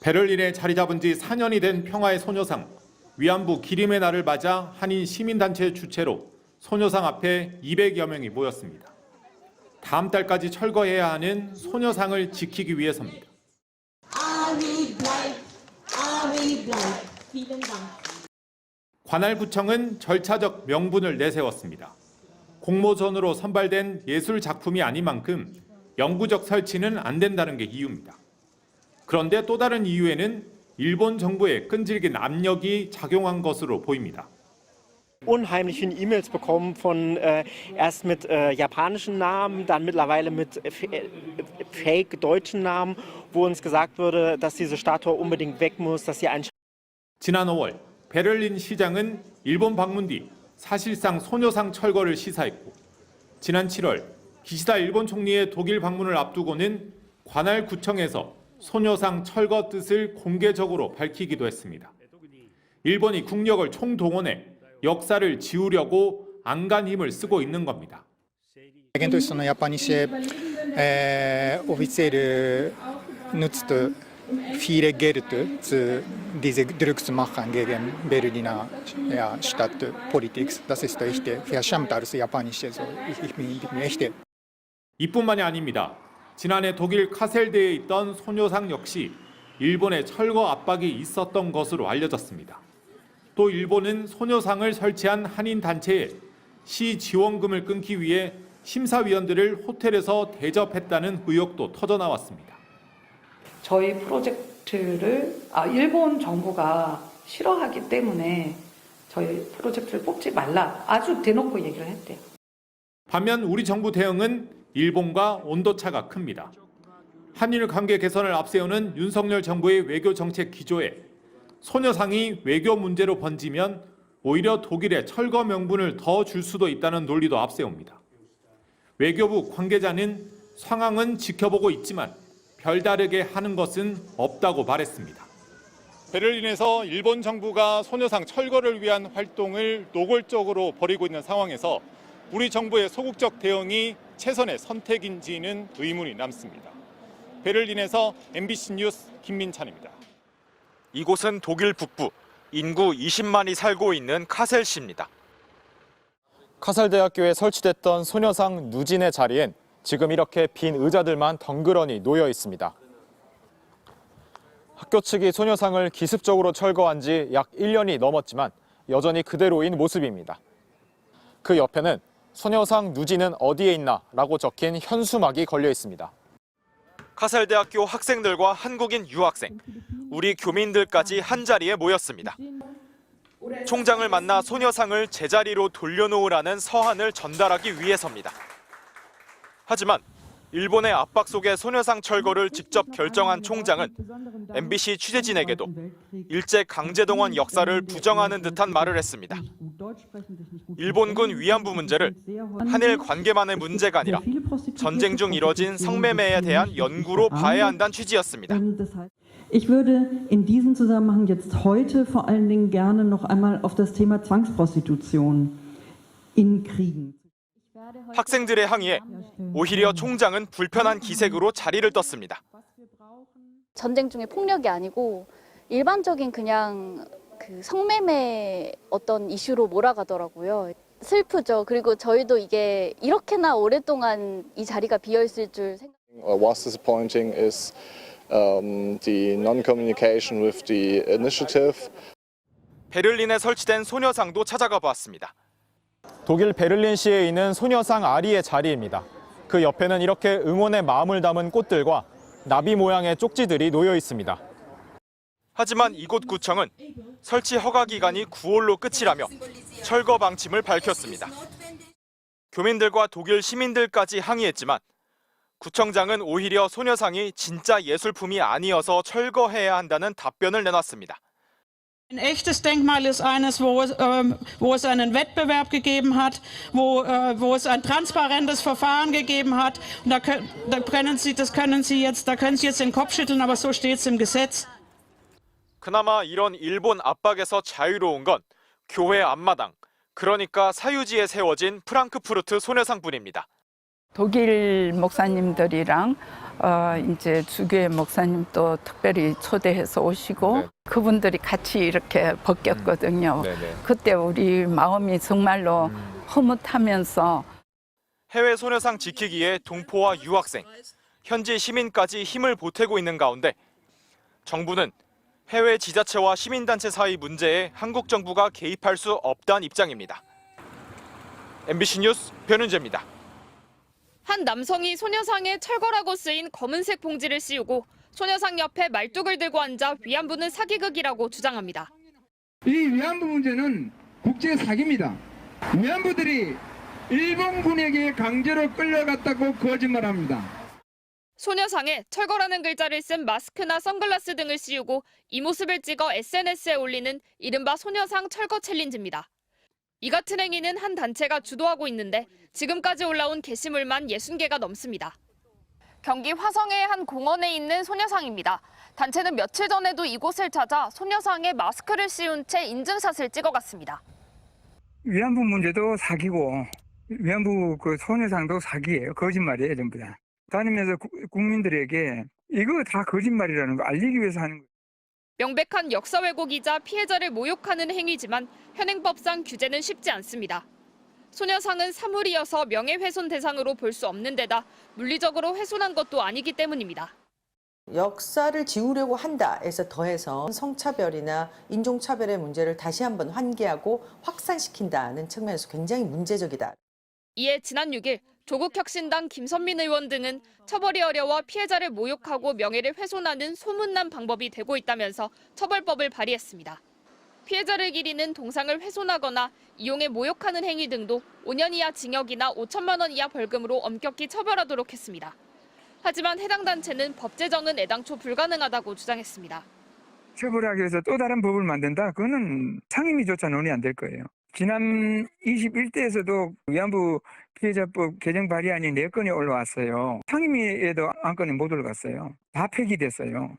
베를린에 자리 잡은 지 4년이 된 평화의 소녀상, 위안부 기림의 날을 맞아 한인 시민단체 주최로 소녀상 앞에 200여 명이 모였습니다. 다음 달까지 철거해야 하는 소녀상을 지키기 위해서입니다. 관할구청은 절차적 명분을 내세웠습니다. 공모전으로 선발된 예술 작품이 아닌 만큼 영구적 설치는 안 된다는 게 이유입니다. 그런데 또 다른 이유에는 일본 정부의 끈질긴 압력이 작용한 것으로 보입니다. Unheimlichen E-Mails bekommen von erst mit japanischen Namen, dann mittlerweile mit fake deutschen Namen, wo uns gesagt wurde, dass diese Statue unbedingt weg muss, dass sie ein 지난 5월 베를린 시장은 일본 방문 뒤 사실상 소녀상 철거를 시사했고, 지난 7월 기시다 일본 총리의 독일 방문을 앞두고는 관할구청에서 소녀상 철거 뜻을 공개적으로 밝히기도 했습니다. 일본이 국력을 총동원해 역사를 지우려고 안간 힘을 쓰고 있는 겁니다. 現としてそのjapanische offizielle nutzt viele Geld zu diese Drucksmachen gegen Berliner Stadtpolitik. Das ist echt verschämt als japanische. Ich bin echt. 이뿐만이 아닙니다. 지난해 독일 카셀대에 있던 소녀상 역시 일본의 철거 압박이 있었던 것으로 알려졌습니다. 또 일본은 소녀상을 설치한 한인 단체에 시 지원금을 끊기 위해 심사위원들을 호텔에서 대접했다는 의혹도 터져나왔습니다. 저희 프로젝트를 일본 정부가 싫어하기 때문에 저희 프로젝트를 뽑지 말라, 아주 대놓고 얘기를 했대요. 반면 우리 정부 대응은 일본과 온도차가 큽니다. 한일 관계 개선을 앞세우는 윤석열 정부의 외교 정책 기조에 소녀상이 외교 문제로 번지면 오히려 독일에 철거 명분을 더 줄 수도 있다는 논리도 앞세웁니다. 외교부 관계자는 상황은 지켜보고 있지만 별다르게 하는 것은 없다고 말했습니다. 베를린에서 일본 정부가 소녀상 철거를 위한 활동을 노골적으로 벌이고 있는 상황에서 우리 정부의 소극적 대응이 최선의 선택인지는 의문이 남습니다. 베를린에서 MBC 뉴스 김민찬입니다. 이곳은 독일 북부, 인구 20만이 살고 있는 카셀시입니다. 카셀대학교에 설치됐던 소녀상 누진의 자리엔 지금 이렇게 빈 의자들만 덩그러니 놓여 있습니다. 학교 측이 소녀상을 기습적으로 철거한 지 약 1년이 넘었지만 여전히 그대로인 모습입니다. 그 옆에는 소녀상 누진은 어디에 있나 라고 적힌 현수막이 걸려 있습니다. 카셀대학교 학생들과 한국인 유학생, 우리 교민들까지 한자리에 모였습니다. 총장을 만나 소녀상을 제자리로 돌려놓으라는 서한을 전달하기 위해서입니다. 하지만 일본의 압박 속에 소녀상 철거를 직접 결정한 총장은 MBC 취재진에게도 일제강제동원 역사를 부정하는 듯한 말을 했습니다. 일본군 위안부 문제를 한일 관계만의 문제가 아니라 전쟁 중 이뤄진 성매매에 대한 연구로 봐야 한다는 취지였습니다. Ich würde in diesem Zusammenhang jetzt heute vor allen Dingen gerne noch einmal auf das Thema Zwangsprostitution in Kriegen. 학생들의 항의에 오히려 총장은 불편한 기색으로 자리를 떴습니다. 전쟁 중에 폭력이 아니고 일반적인 그냥 그 성매매 어떤 이슈로 몰아가더라고요. 슬프죠. 그리고 저희도 이게 이렇게나 오랫동안 이 자리가 비어 있을 줄 생각. What's disappointing is the non-communication with the initiative. 베를린에 설치된 소녀상도 찾아가 보았습니다. 독일 베를린시에 있는 소녀상 아리의 자리입니다. 그 옆에는 이렇게 응원의 마음을 담은 꽃들과 나비 모양의 쪽지들이 놓여 있습니다. 하지만 이곳 구청은 설치 허가 기간이 9월로 끝이라며 철거 방침을 밝혔습니다. 교민들과 독일 시민들까지 항의했지만 구청장은 오히려 소녀상이 진짜 예술품이 아니어서 철거해야 한다는 답변을 내놨습니다. Ein echtes Denkmal ist eines, wo es einen Wettbewerb gegeben hat, wo es ein transparentes Verfahren gegeben hat. Und da können Sie jetzt den Kopf schütteln, aber so steht es im Gesetz. 그나마 이런 일본 압박에서 자유로운 건 교회 앞마당, 그러니까 사유지에 세워진 프랑크푸르트 소녀상뿐입니다. 독일 목사님들이랑 이제 주교회 목사님도 특별히 초대해서 오시고 네. 그분들이 같이 이렇게 벗겼거든요. 네네. 그때 우리 마음이 정말로 흐뭇하면서 해외 소녀상 지키기에 동포와 유학생, 현지 시민까지 힘을 보태고 있는 가운데 정부는 해외 지자체와 시민단체 사이 문제에 한국 정부가 개입할 수 없다는 입장입니다. MBC 뉴스 변은재입니다. 한 남성이 소녀상에 철거라고 쓰인 검은색 봉지를 씌우고 소녀상 옆에 말뚝을 들고 앉아 위안부는 사기극이라고 주장합니다. 이 위안부 문제는 국제 사기입니다. 위안부들이 일본군에게 강제로 끌려갔다고 거짓말합니다. 소녀상에 철거라는 글자를 쓴 마스크나 선글라스 등을 씌우고 이 모습을 찍어 SNS에 올리는 이른바 소녀상 철거 챌린지입니다. 이 같은 행위는 한 단체가 주도하고 있는데 지금까지 올라온 게시물만 60개가 넘습니다. 경기 화성의 한 공원에 있는 소녀상입니다. 단체는 며칠 전에도 이곳을 찾아 소녀상에 마스크를 씌운 채 인증샷을 찍어갔습니다. 위안부 문제도 사기고 위안부 그 소녀상도 사기예요. 거짓말이에요, 전부 다. 다니면서 국민들에게 이거 다 거짓말이라는 거 알리기 위해서 하는 거예요. 명백한 역사 왜곡이자 피해자를 모욕하는 행위지만 현행법상 규제는 쉽지 않습니다. 소녀상은 사물이어서 명예훼손 대상으로 볼 수 없는 데다 물리적으로 훼손한 것도 아니기 때문입니다. 역사를 지우려고 한다에서 더해서 성차별이나 인종차별의 문제를 다시 한번 환기하고 확산시킨다는 측면에서 굉장히 문제적이다. 이에 지난 6일 조국혁신당 김선민 의원 등은 처벌이 어려워 피해자를 모욕하고 명예를 훼손하는 소문난 방법이 되고 있다면서 처벌법을 발의했습니다. 피해자를 기리는 동상을 훼손하거나 이용해 모욕하는 행위 등도 5년 이하 징역이나 5천만 원 이하 벌금으로 엄격히 처벌하도록 했습니다. 하지만 해당 단체는 법 제정은 애당초 불가능하다고 주장했습니다. 처벌하기 위해서 또 다른 법을 만든다? 그거는 상임위조차 논의 안 될 거예요. 지난 21대에서도 위안부 피해자법 개정 발의안이 4건이 올라왔어요. 상임위에도 안건이 못 올라갔어요. 다 폐기됐어요.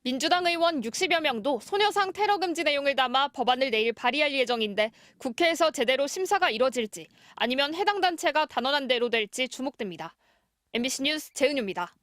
민주당 의원 60여 명도 소녀상 테러 금지 내용을 담아 법안을 내일 발의할 예정인데 국회에서 제대로 심사가 이뤄질지 아니면 해당 단체가 단언한 대로 될지 주목됩니다. MBC 뉴스 재은유입니다.